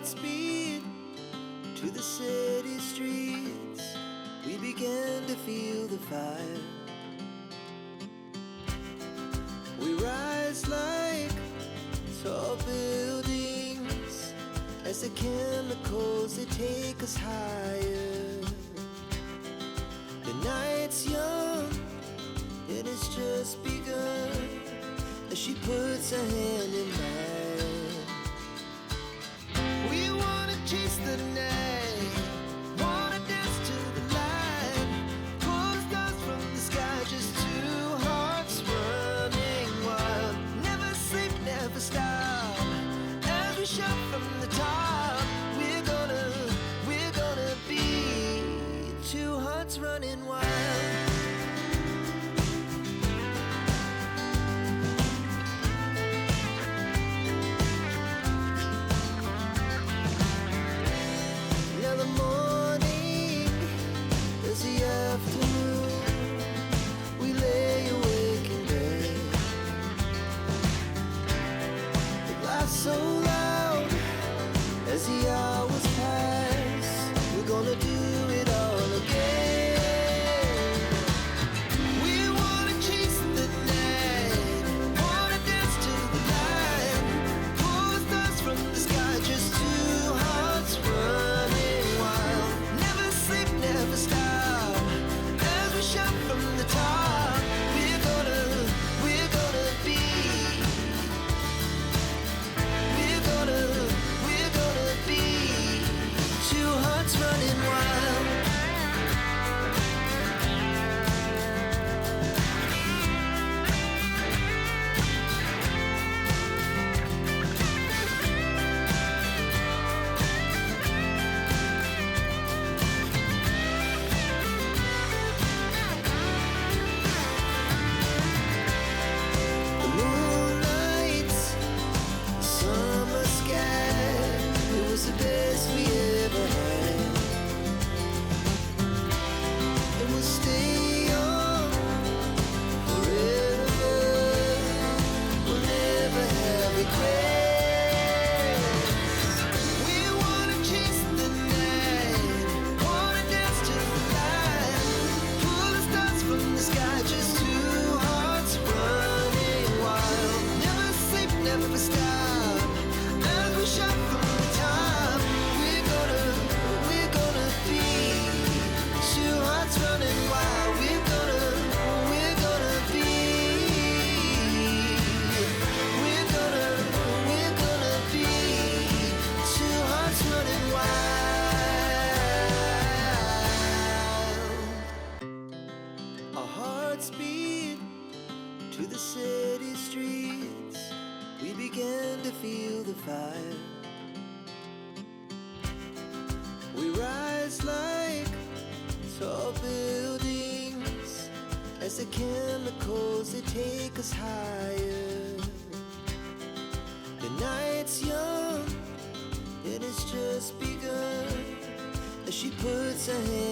hearts beat to the city streets. We began to feel the fire. We rise like tall buildings as the chemicals, they take us higher. The night's young, it has just begun as she puts her hand in mine. We wanna chase the night, wanna dance to the light, pull the stars from the sky, just two hearts running wild. Never sleep, never stop, as we shout from the top. We're gonna be two hearts running wild. So loud as the hours pass, we're gonna do it all again. We wanna chase the night, wanna dance to the light, pull the stars from the sky, just two hearts running wild. Never sleep, never stop, as we shout from the top. We're gonna be two hearts running wild. The moonlight, summer sky, it was the best we ever had. And we'll stay young forever. We'll never have regrets. We wanna chase the night, wanna dance to the light, pull the stars from the sky, just two hearts running wild. Never sleep, never stop, as we shout from the top. We're gonna be two hearts running wild. We're gonna be two hearts running wild. Our hearts beat to the city streets. We began to feel the fire. We rise like tall buildings as the chemicals, they take us higher. The night's young, it has just begun as she puts her hand